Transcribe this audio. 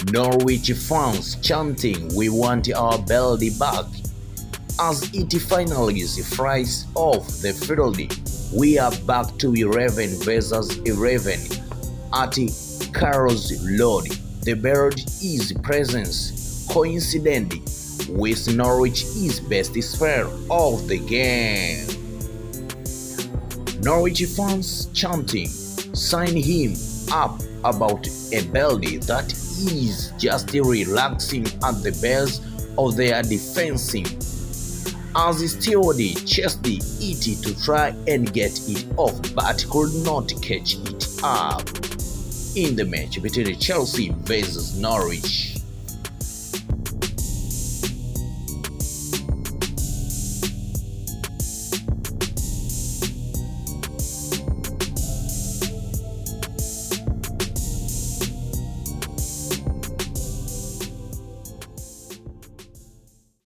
Norwich fans chanting "We want our BIRD back" as it finally flies off the field. We are back to 11 versus 11 at Carrow Road. The BIRD is presence coincided with Norwich's best spell of the game. Norwich fans chanting, sign him up about a BIRD that is just relaxing at the base of their defense as Steward chased it to try and get it off but could not catch it up in the match between Chelsea vs Norwich.